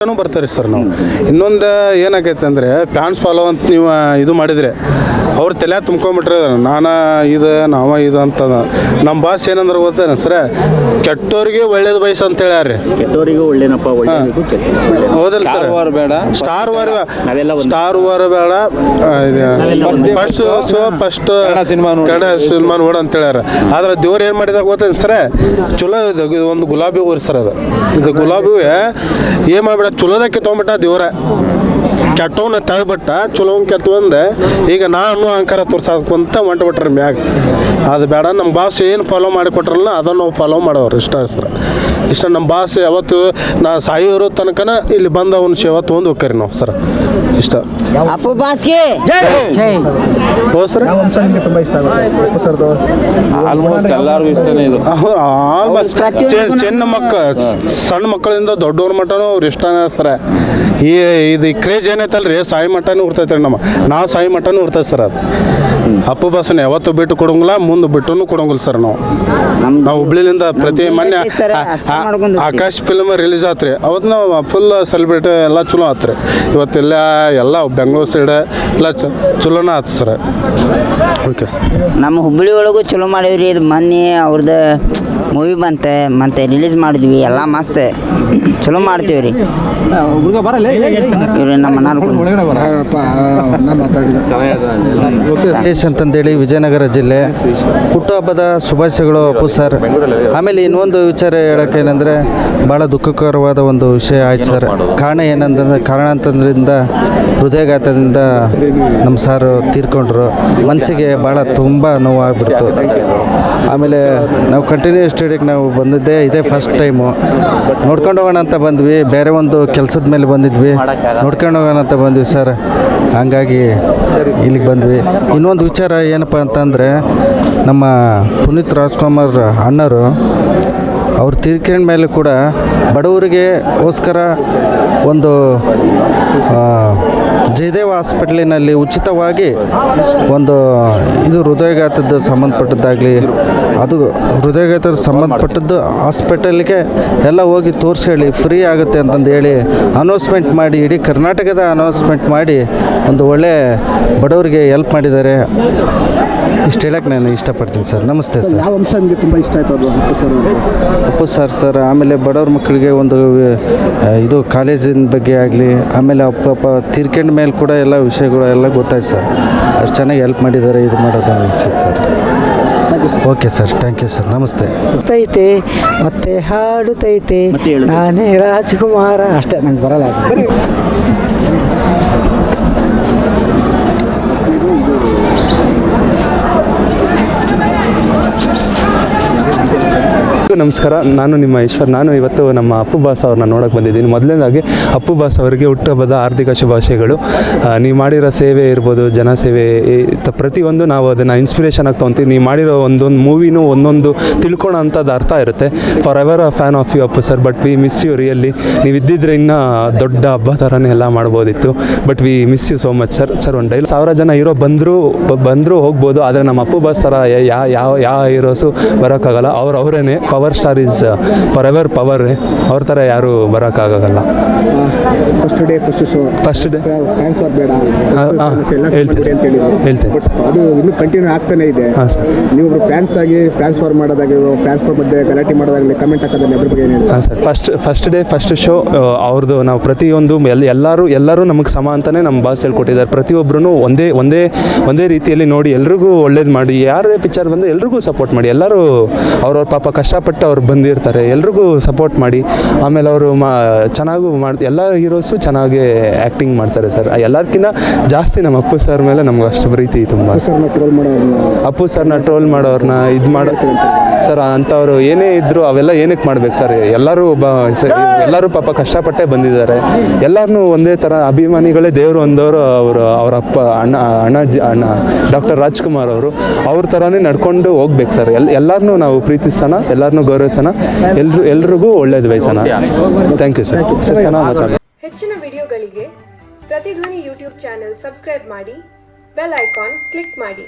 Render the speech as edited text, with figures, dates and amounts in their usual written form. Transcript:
ಬರ್ತಾರೆ ಸರ್. ನಾವು ಇನ್ನೊಂದು ಏನಾಗೈತೆ ಅಂದರೆ ಫ್ಯಾನ್ಸ್ ಫಾಲೋ ಅಂತ ನೀವು ಇದು ಮಾಡಿದರೆ ಅವ್ರು ತಲೆ ತುಂಬ್ಕೊಂಬಿಟ್ರೆ ನಾವು ಇದು ಅಂತ ನಮ್ಮ ಬಾಸ್ ಏನಂದ್ರೆ ಗೊತ್ತೇನೆ ಸರ, ಕೆಟ್ಟೋರಿಗೆ ಒಳ್ಳೇದು ಬಯಸ ಅಂತ ಹೇಳ್ಯಾರ. ಕೆಟ್ಟೋರಿಗೂ ಒಳ್ಳೇನಪ್ಪ, ಹೌದಲ್ಲ ಸರ್? ಸ್ಟಾರ್ ವಾರ್ ಬೇಡ, ಫಸ್ಟ್ ಕನ್ನಡ ಸಿನಿಮಾ ನೋಡ ಅಂತ ಹೇಳ್ಯಾರ. ಆದ್ರೆ ದೇವ್ರು ಏನು ಮಾಡಿದಾಗ ಗೊತ್ತೇನೆ ಸರ, ಚಲೋ ಇದು ಒಂದು ಗುಲಾಬಿ ಊರು ಸರ್. ಇದು ಗುಲಾಬಿ ಏನು ಮಾಡ್ಬಿಡ ಚಲೋದಕ್ಕೆ ತೊಗೊಂಬಿಟ್ಟ ದೇವ್ರ, ಕೆಟ್ಟವನ್ನ ತಳ್ಬಿಟ್ಟ ಚಲೋನ್ ಕೆಟ್ಟವಂದೆ. ಈಗ ನಾನು ಅಹಂಕಾರ ತೋರ್ಸಕ್ಕಂತ ಹೊಂಟ್ಬಿಟ್ರಿ ಮ್ಯಾಗ. ಅದು ಬೇಡ, ನಮ್ಮ ಬಾಸ್ ಏನು ಫಾಲೋ ಮಾಡಿ ಕೊಟ್ರಲ್ಲ ಅದನ್ನು ನಾವು ಫಾಲೋ ಮಾಡೋರು ಇಷ್ಟ ಸರ್. ಇಷ್ಟ ನಮ್ಮ ಬಾಸ್ ಯಾವತ್ತು ನಾ ಸಾಯೋರು ತನಕನ ಇಲ್ಲಿ ಬಂದ ಅವ್ನ ಸೇವಾ ತೊಗೊಂಡು ಹೋಗ್ರಿ ನಾವು ಸರ್. ಇಷ್ಟ ಅಪ್ಪು ಬಾಸ್ಗೆ ಹೋ ಸರ್. ಆಲ್ಮೋಸ್ಟ್ ಎಲ್ಲರಿಗೂ ಇಷ್ಟನೇ ಇದು. ಆಲ್ಮೋಸ್ಟ್ ಚಿನ್ನ ಸಣ್ಣ ಮಕ್ಕಳಿಂದ ದೊಡ್ಡವ್ರ ಮಟ್ಟನೂ ಅವ್ರು ಇಷ್ಟನೇ ಸರ. ಇದು ಕ್ರೇಜ್ ಏನೈತಲ್ರಿ, ಸಾಯಿ ಮಟ್ಟನೂ ಉರ್ತೈತೆ ರೀ. ನಾವು ಸಾಯಿ ಮಟ್ಟನೂ ಉರ್ತೈತೆ ಸರ್. ಅದು ಅಪ್ಪು ಬಾಸನ ಯಾವತ್ತು ಬಿಟ್ಟು ಕೊಡಂಗಿಲ್ಲ, ಮುಂದೆ ಬಿಟ್ಟು ಕೊಡಂಗಿಲ್ಲ ಸರ್. ನಾವು ಹುಬ್ಳಿಲಿಂದ ಪ್ರತಿ ಮೊನ್ನೆ ಆಕಾಶ್ ಫಿಲ್ಮ್ ರಿಲೀಸ್ ಆತ್ರಿ, ಅವತ್ತು ನಾವು ಫುಲ್ ಸೆಲೆಬ್ರೇಟ್ ಎಲ್ಲ ಚಲೋ ಆತ್ರಿ. ಇವತ್ತೆಲ್ಲ ಎಲ್ಲ ಬೆಂಗಳೂರು ಸೈಡ್ ಎಲ್ಲ ಚಲೋನ ಆಯ್ತು ಸರ್. Okay sir. ನಮ್ಮ ಹುಬ್ಬಳ್ಳಿ ಒಳಗೂ ಚಲೋ ಮಾಡೀವ್ರಿ. ಇದು ಮೊನ್ನೆ ಅವ್ರದ್ದು ಮೂವಿ ಮತ್ತೆ ರಿಲೀಸ್ ಮಾಡಿದ್ವಿ, ಎಲ್ಲ ಮಸ್ತ್ ಚಲೋ ಮಾಡ್ತೀವಿ ರೀ. ಇವ್ರು ನಮ್ಮ ಸುರೇಶ್ ಅಂತಂದೇಳಿ ವಿಜಯನಗರ ಜಿಲ್ಲೆ. ಹುಟ್ಟುಹಬ್ಬದ ಶುಭಾಶಯಗಳು ಅಪ್ಪು ಸರ್. ಆಮೇಲೆ ಇನ್ನೊಂದು ವಿಚಾರ ಹೇಳೋಕ್ಕೇನೆಂದರೆ ಭಾಳ ದುಃಖಕರವಾದ ಒಂದು ವಿಷಯ ಆಯ್ತು ಸರ್. ಕಾರಣಾಂತರದಿಂದ ಹೃದಯಾಘಾತದಿಂದ ನಮ್ಮ ಸಾರ್ ತೀರ್ಕೊಂಡ್ರು. ಮನಸ್ಸಿಗೆ ಭಾಳ ತುಂಬ ನೋವಾಗ್ಬಿಡ್ತು. ಆಮೇಲೆ ನಾವು ಕಂಟಿನ್ಯೂ ಸ್ಟೇಡಿಯಕ್ಕೆ ನಾವು ಬಂದಿದ್ದೆ ಇದೇ ಫಸ್ಟ್ ಟೈಮು. ನೋಡ್ಕೊಂಡು ಹೋಗೋಣ ಅಂತ ಬಂದ್ವಿ, ಬೇರೆ ಒಂದು ಕೆಲಸದ ಮೇಲೆ ಬಂದಿದ್ವಿ, ನೋಡ್ಕೊಂಡು ಹೋಗೋಣ ಅಂತ ಬಂದ್ವಿ ಸರ್. ಹಂಗಾಗಿ ಇಲ್ಲಿಗೆ ಬಂದ್ವಿ. ಇನ್ನೊಂದು ವಿಚಾರ ಏನಪ್ಪ ಅಂತಂದರೆ, ನಮ್ಮ ಪುನೀತ್ ರಾಜ್ಕುಮಾರ್ ಅಣ್ಣರು ಅವ್ರು ತೀರ್ಕೊಂಡ ಮೇಲೆ ಕೂಡ ಬಡವರಿಗೆಗೋಸ್ಕರ ಒಂದು ಜಯದೇವ ಹಾಸ್ಪಿಟ್ಲಿನಲ್ಲಿ ಉಚಿತವಾಗಿ ಒಂದು ಇದು ಹೃದಯಾಘಾತದ ಸಂಬಂಧಪಟ್ಟದ್ದಾಗಲಿ, ಅದು ಹೃದಯಾಘಾತದ ಸಂಬಂಧಪಟ್ಟದ್ದು ಹಾಸ್ಪಿಟಲ್ಗೆ ಎಲ್ಲ ಹೋಗಿ ತೋರಿಸಿ ಹೇಳಿ ಫ್ರೀ ಆಗುತ್ತೆ ಅಂತಂದು ಹೇಳಿ ಅನೌನ್ಸ್ಮೆಂಟ್ ಮಾಡಿ, ಇಡೀ ಕರ್ನಾಟಕದ ಅನೌನ್ಸ್ಮೆಂಟ್ ಮಾಡಿ ಒಂದು ಒಳ್ಳೆ ಬಡವರಿಗೆ ಹೆಲ್ಪ್ ಮಾಡಿದ್ದಾರೆ. ಇಷ್ಟು ಹೇಳಕ್ಕೆ ನಾನು ಇಷ್ಟಪಡ್ತೀನಿ ಸರ್. ನಮಸ್ತೆ ಸರ್. ಯಾವ ಅಂಶ ನಿಮಗೆ ತುಂಬ ಇಷ್ಟ ಆಯ್ತು ಅದು ಅಪ್ಪು ಸರ್ ಆಮೇಲೆ ಬಡವ್ರ ಮಕ್ಕಳಿಗೆ ಒಂದು ಇದು ಕಾಲೇಜಿನ ಬಗ್ಗೆ ಆಗಲಿ, ಆಮೇಲೆ ಅಪ್ಪ ತೀರ್ಕೊಂಡ ಮೇಲೆ ಕೂಡ ಎಲ್ಲ ವಿಷಯಗಳು ಎಲ್ಲ ಗೊತ್ತಾಯ್ತು ಸರ್. ಅಷ್ಟು ಚೆನ್ನಾಗಿ ಹೆಲ್ಪ್ ಮಾಡಿದ್ದಾರೆ. ಇದು ಮಾಡೋದು ಅನಿಸುತ್ತೆ sir. Okay sir, thank you sir. ನಮಸ್ತೆ. ಮತ್ತೆ ಹಾಡುತ್ತೈತೆ ನಾನೇ ರಾಜಕುಮಾರ, ಅಷ್ಟೇ ನಂಗೆ ಬರಲ್ಲ. ನಮಸ್ಕಾರ, ನಾನು ನಿಮ್ಮ ಈಶ್ವರ್. ನಾನು ಇವತ್ತು ನಮ್ಮ ಅಪ್ಪು ಬಾಸ್ ಅವ್ರನ್ನ ನೋಡೋಕೆ ಬಂದಿದ್ದೀನಿ. ಮೊದಲನೇದಾಗಿ ಅಪ್ಪು ಬಾಸ್ ಅವರಿಗೆ ಹುಟ್ಟುಹಬ್ಬದ ಹಾರ್ದಿಕ ಶುಭಾಶಯಗಳು. ನೀವು ಮಾಡಿರೋ ಸೇವೆ ಇರ್ಬೋದು, ಜನಸೇವೆ, ಪ್ರತಿಯೊಂದು ನಾವು ಅದನ್ನು ಇನ್ಸ್ಪಿರೇಷನ್ ಆಗಿ ತೊಗೊತೀವಿ. ನೀವು ಮಾಡಿರೋ ಒಂದೊಂದು ಮೂವಿನೂ ಒಂದೊಂದು ತಿಳ್ಕೊಳ್ಳೋ ಅಂಥದ್ದು ಅರ್ಥ ಇರುತ್ತೆ. Forever a fan of you Appu sir. But we miss you really. ನೀವು ಇದ್ದಿದ್ರೆ ಇನ್ನೂ ದೊಡ್ಡ ಹಬ್ಬ ಥರನೇ ಎಲ್ಲ ಮಾಡ್ಬೋದಿತ್ತು. But we miss you so much sir. ಒಂದು 1000 ಜನ ಹೀರೋ ಬಂದರೂ ಹೋಗ್ಬೋದು, ಆದರೆ ನಮ್ಮ ಅಪ್ಪು ಬಾಸ್ ಥರ ಯಾವ ಹೀರೋಸು ಬರೋಕ್ಕಾಗಲ್ಲ. ಅವರೇನೆ power star is forever power. ಅವ್ರ ಥರ ಯಾರು ಬರೋಕ್ಕಾಗಲ್ಲ. ಫಸ್ಟ್ ಡೇ ಫ್ಯಾನ್ಸ್ ವಾರ್ ಬೇಡ ಹೇಳ್ತೀನಿ. ಅದು ಇನ್ನೂ ಕಂಟಿನ್ಯೂ ಆಗ್ತಾನೆ ಇದೆ. ನೀವು ಫ್ಯಾನ್ಸ್ ಆಗಿ ಫ್ಯಾನ್ಸ್ ವಾರ್ ಮಾಡೋದಾಗಿ, ಫ್ಯಾನ್ಸ್ ಮಧ್ಯೆ ಗಲಾಟೆ ಮಾಡೋದಾಗಲಿ, ಕಮೆಂಟ್ ಹಾಕೋದಾಗಲಿ, ಅದ್ರ ಬಗ್ಗೆ ಏನು ಹೇಳಿ? ಹಾಂ sir. First day first show ಅವ್ರದ್ದು ನಾವು ಪ್ರತಿಯೊಂದು ಎಲ್ಲರೂ ನಮಗೆ ಸಮ ಅಂತಲೇ ನಮ್ಮ ಬಾಸ್ ಹೇಳ್ಕೊಟ್ಟಿದ್ದಾರೆ. ಪ್ರತಿಯೊಬ್ಬರೂ ಒಂದೇ ರೀತಿಯಲ್ಲಿ ನೋಡಿ, ಎಲ್ರಿಗೂ ಒಳ್ಳೇದು ಮಾಡಿ, ಯಾರದೇ ಪಿಕ್ಚರ್ ಬಂದು ಎಲ್ರಿಗೂ ಸಪೋರ್ಟ್ ಮಾಡಿ. ಎಲ್ಲರೂ ಅವ್ರವ್ರ ಪಾಪ ಕಷ್ಟಪಟ್ಟು ಅವ್ರು ಬಂದಿರ್ತಾರೆ, ಎಲ್ರಿಗೂ ಸಪೋರ್ಟ್ ಮಾಡಿ. ಆಮೇಲೆ ಅವರು ಚೆನ್ನಾಗೂ ಎಲ್ಲ ಹೀರೋಸು ಚೆನ್ನಾಗಿ ಆ್ಯಕ್ಟಿಂಗ್ ಮಾಡ್ತಾರೆ ಸರ್. ಎಲ್ಲರಿಗಿಂತ ಜಾಸ್ತಿ ನಮ್ಮ ಅಪ್ಪು ಸರ್ ಮೇಲೆ ನಮ್ಗೆ ಅಷ್ಟು ಪ್ರೀತಿ ತುಂಬ. ಅಪ್ಪು ಸರ್ನ ಟ್ರೋಲ್ ಮಾಡೋರನ್ನ ಇದು ಮಾಡೋ ಸರ್, ಅಂಥವ್ರು ಏನೇ ಇದ್ದರೂ ಅವೆಲ್ಲ ಏನಕ್ಕೆ ಮಾಡ್ಬೇಕು ಸರ್? ಎಲ್ಲರೂ ಪಾಪ ಕಷ್ಟಪಟ್ಟೇ ಬಂದಿದ್ದಾರೆ. ಎಲ್ಲರನ್ನೂ ಒಂದೇ ಥರ ಅಭಿಮಾನಿಗಳೇ ದೇವರು ಅಂದವರು ಅವ್ರ ಅಪ್ಪ ಅಣ್ಣ ಡಾಕ್ಟರ್ ರಾಜ್ಕುಮಾರ್ ಅವ್ರ ಥರನೇ ನಡ್ಕೊಂಡು ಹೋಗ್ಬೇಕು ಸರ್. ಎಲ್ಲರನ್ನೂ ನಾವು ಪ್ರೀತಿಸೋಣ, ಎಲ್ಲರನ್ನೂ ಗೌರವಿಸೋಣ, ಎಲ್ರಿಗೂ ಒಳ್ಳೇದು ಬಯಸೋಣ. Thank you sir. ಚೆನ್ನಾಗಿ ಮಾತಾಡಿ. ಹೆಚ್ಚಿನ ವಿಡಿಯೋಗಳಿಗೆ ಪ್ರತಿಧ್ವನಿ ಯೂಟ್ಯೂಬ್ ಚಾನೆಲ್ ಸಬ್ಸ್ಕ್ರೈಬ್ ಮಾಡಿ, ಬೆಲ್ ಐಕಾನ್ ಕ್ಲಿಕ್ ಮಾಡಿ.